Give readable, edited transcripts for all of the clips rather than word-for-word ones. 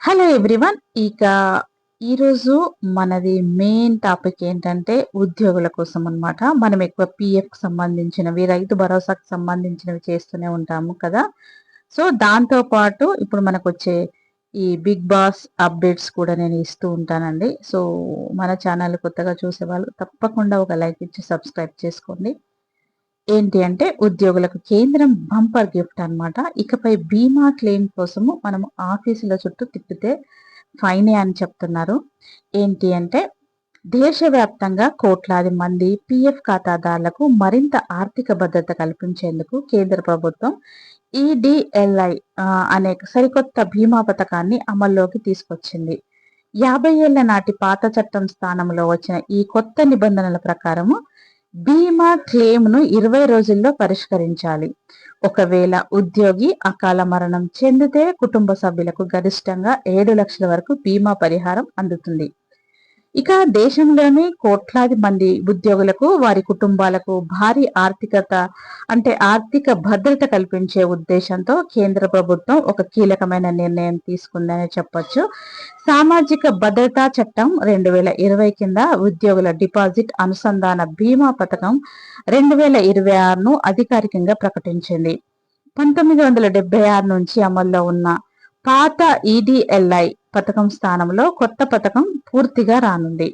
Hello everyone. ఇక ఈరోజు మనది మెయిన్ టాపిక్ ఏంటంటే ఉద్యోగుల కోసం అన్నమాట. మనం ఎక్కువ పీఎఫ్‌కి సంబంధించినవి, రైతు భరోసాకు సంబంధించినవి చేస్తూనే ఉంటాము కదా! సో, దాంతో పాటు ఇప్పుడు మనకొచ్చే ఈ బిగ్ బాస్ అప్డేట్స్ కూడా నేను ఇస్తూ ఉంటానండి. సో, మన ఛానల్ కొత్తగా చూసేవాళ్ళు తప్పకుండా ఒక లైక్ ఇచ్చి సబ్స్క్రైబ్ చేసుకోండి. ఏంటి అంటే ఉద్యోగులకు కేంద్రం బంపర్ గిఫ్ట్ అన్నమాట. ఇకపై బీమా క్లెయిమ్ కోసము మనము ఆఫీసుల చుట్టూ తిప్పితే ఫైనే అని చెప్తున్నారు. ఏంటి అంటే దేశవ్యాప్తంగా కోట్లాది మంది పీఎఫ్ ఖాతాదారులకు మరింత ఆర్థిక భద్రత కల్పించేందుకు కేంద్ర ప్రభుత్వం ఈడీఎల్ఐ అనే సరికొత్త బీమా పథకాన్ని అమల్లోకి తీసుకొచ్చింది. 50 ఏళ్ల నాటి పాత చట్టం స్థానంలో వచ్చిన ఈ కొత్త నిబంధనల ప్రకారము బీమా క్లెయిమ్‌ను 20 రోజుల్లో పరిష్కరించాలి. ఒకవేళ ఉద్యోగి అకాల మరణం చెందితే కుటుంబ సభ్యులకు గరిష్టంగా 7 లక్షల వరకు బీమా పరిహారం అందుతుంది. ఇక దేశంలోని కోట్లాది మంది ఉద్యోగులకు, వారి కుటుంబాలకు భారీ ఆర్థిక భద్రత కల్పించే ఉద్దేశంతో కేంద్ర ప్రభుత్వం ఒక కీలకమైన నిర్ణయం తీసుకుందనే చెప్పొచ్చు. సామాజిక భద్రతా చట్టం 2020 కింద ఉద్యోగుల డిపాజిట్ అనుసంధాన బీమా పథకం 2026ను అధికారికంగా ప్రకటించింది. 1976 నుంచి అమల్లో ఉన్న పాత ఈడీఎల్ఐ పథకం స్థానంలో కొత్త పథకం పూర్తిగా రానుంది.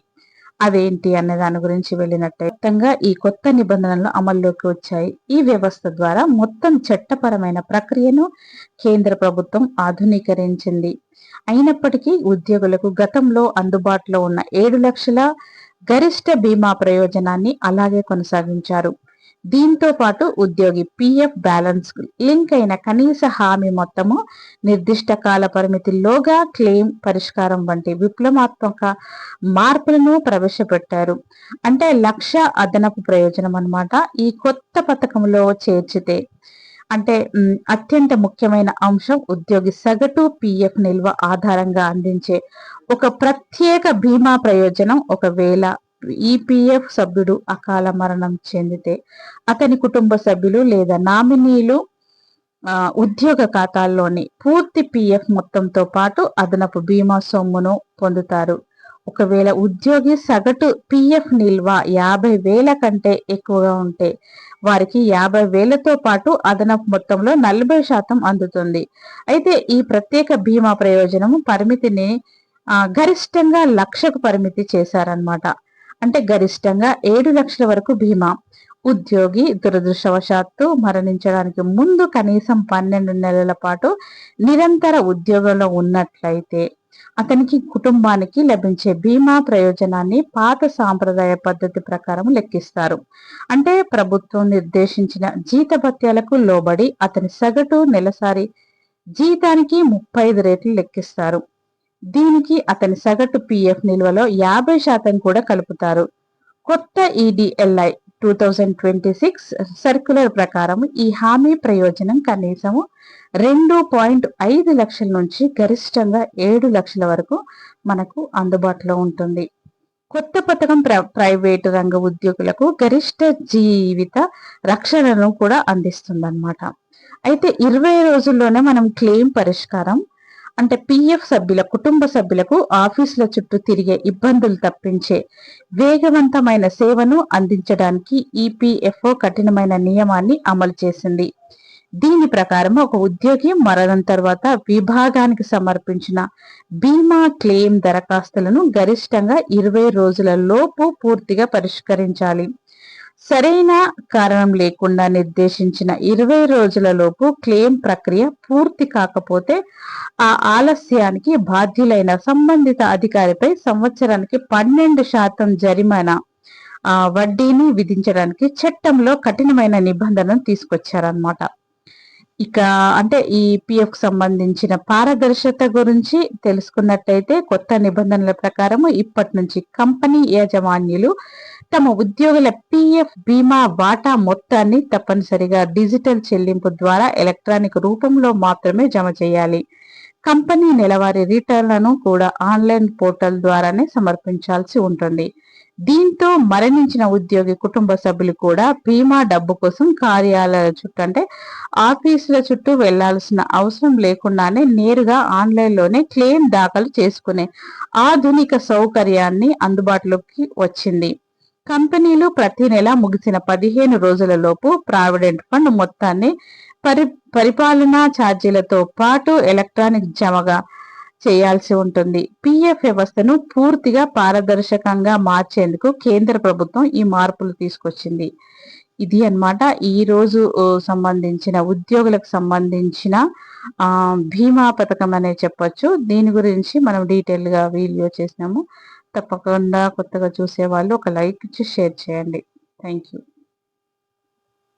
అదేంటి అనే దాని గురించి వెళ్ళినట్టయితే ఈ కొత్త నిబంధనలు అమల్లోకి వచ్చాయి. ఈ వ్యవస్థ ద్వారా మొత్తం చట్టపరమైన ప్రక్రియను కేంద్ర ప్రభుత్వం ఆధునీకరించింది. అయినప్పటికీ ఉద్యోగులకు గతంలో అందుబాటులో ఉన్న 7 లక్షల గరిష్ట బీమా ప్రయోజనాన్ని అలాగే కొనసాగించారు. దీంతో పాటు ఉద్యోగి పీఎఫ్ బ్యాలెన్స్ లింక్ అయిన కనీస హామీ మొత్తము, నిర్దిష్ట కాల పరిమితిలోగా క్లెయిమ్ పరిష్కారం వంటి విప్లవాత్మక మార్పులను ప్రవేశపెట్టారు. అంటే 1,00,000 అదనపు ప్రయోజనం అన్నమాట ఈ కొత్త పథకంలో చేర్చితే. అంటే అత్యంత ముఖ్యమైన అంశం ఉద్యోగి సగటు పీఎఫ్ నిల్వ ఆధారంగా అందించే ఒక ప్రత్యేక బీమా ప్రయోజనం. ఒకవేళ ఈపీఎఫ్ సభ్యుడు అకాల మరణం చెందితే అతని కుటుంబ సభ్యులు లేదా నామినీలు ఉద్యోగ ఖాతాల్లోని పూర్తి పీఎఫ్ మొత్తంతో పాటు అదనపు బీమా సొమ్మును పొందుతారు. ఒకవేళ ఉద్యోగి సగటు పీఎఫ్ నిల్వ 50,000 కంటే ఎక్కువగా ఉంటే వారికి 50,000తో పాటు అదనపు మొత్తంలో 40% అందుతుంది. అయితే ఈ ప్రత్యేక బీమా ప్రయోజనము పరిమితిని గరిష్టంగా 1,00,000కు పరిమితి చేశారన్నమాట. అంటే గరిష్టంగా 7 లక్షల వరకు బీమా. ఉద్యోగి దురదృష్టవశాత్తు మరణించడానికి ముందు కనీసం 12 నెలల పాటు నిరంతర ఉద్యోగంలో ఉన్నట్లయితే అతనికి కుటుంబానికి లభించే బీమా ప్రయోజనాన్ని పాత సాంప్రదాయ పద్ధతి ప్రకారం లెక్కిస్తారు. అంటే ప్రభుత్వం నిర్దేశించిన జీతభత్యాలకు లోబడి అతని సగటు నెలసరి జీతానికి 35 రెట్లు లెక్కిస్తారు. దీనికి అతని సగటు పీఎఫ్ నిల్వలో 50% కూడా కలుపుతారు. కొత్త ఈడీఎల్ఐ 2026 సర్క్యులర్ ప్రకారం ఈ హామీ ప్రయోజనం కనీసము 2.5 లక్షల నుంచి గరిష్టంగా 7 లక్షల వరకు మనకు అందుబాటులో ఉంటుంది. కొత్త పథకం ప్రైవేటు రంగ ఉద్యోగులకు గరిష్ట జీవిత రక్షణను కూడా అందిస్తుందన్నమాట. అయితే 20 రోజుల్లోనే మనం క్లెయిమ్ పరిష్కారం, అంటే పీఎఫ్ సభ్యుల కుటుంబ సభ్యులకు ఆఫీసుల చుట్టూ తిరిగే ఇబ్బందులు తప్పించే వేగవంతమైన సేవను అందించడానికి ఈపీఎఫ్ఓ కఠినమైన నియమాన్ని అమలు చేసింది. దీని ప్రకారం ఒక ఉద్యోగి మరణం తర్వాత విభాగానికి సమర్పించిన బీమా క్లెయిమ్ దరఖాస్తులను గరిష్టంగా 20 రోజుల లోపు పూర్తిగా పరిష్కరించాలి. సరైన కారణం లేకుండా నిర్దేశించిన 20 రోజుల లోపు క్లెయిమ్ ప్రక్రియ పూర్తి కాకపోతే ఆ ఆలస్యానికి బాధ్యులైన సంబంధిత అధికారిపై సంవత్సరానికి 12% జరిమానా, వడ్డీని విధించడానికి చట్టంలో కఠినమైన నిబంధనను తీసుకొచ్చారన్నమాట. ఇక అంటే ఈ పిఎఫ్ సంబంధించిన పారదర్శకత గురించి తెలుసుకున్నట్టయితే కొత్త నిబంధనల ప్రకారం ఇప్పటి నుంచి కంపెనీ యాజమాన్యులు తమ ఉద్యోగుల పీఎఫ్ బీమా వాటా మొత్తాన్ని తప్పనిసరిగా డిజిటల్ చెల్లింపు ద్వారా ఎలక్ట్రానిక్ రూపంలో మాత్రమే జమ చేయాలి. కంపెనీ నెలవారీ రిటర్న్లను కూడా ఆన్లైన్ పోర్టల్ ద్వారానే సమర్పించాల్సి ఉంటుంది. దీంతో మరణించిన ఉద్యోగి కుటుంబ సభ్యులు కూడా బీమా డబ్బు కోసం కార్యాలయాల చుట్టూ అంటే ఆఫీసుల చుట్టూ వెళ్లాల్సిన అవసరం లేకుండానే నేరుగా ఆన్లైన్లోనే క్లెయిమ్ దాఖలు చేసుకునే ఆధునిక సౌకర్యాన్ని అందుబాటులోకి వచ్చింది. కంపెనీలు ప్రతి నెల ముగిసిన 15 రోజుల లోపు ప్రావిడెంట్ ఫండ్ మొత్తాన్ని పరిపాలనా ఛార్జీలతో పాటు ఎలక్ట్రానిక్ జమగా చేయాల్సి ఉంటుంది. పిఎఫ్ వ్యవస్థను పూర్తిగా పారదర్శకంగా మార్చేందుకు కేంద్ర ప్రభుత్వం ఈ మార్పులు తీసుకొచ్చింది. ఇది అన్నమాట ఈ రోజు సంబంధించిన ఉద్యోగులకు సంబంధించిన బీమా పథకం అనే చెప్పొచ్చు. దీని గురించి మనం డీటెయిల్ గా వీడియో చేసినాము. తప్పకుండా కొత్తగా చూసే వాళ్ళు ఒక లైక్ ఇచ్చి షేర్ చేయండి. Thank you.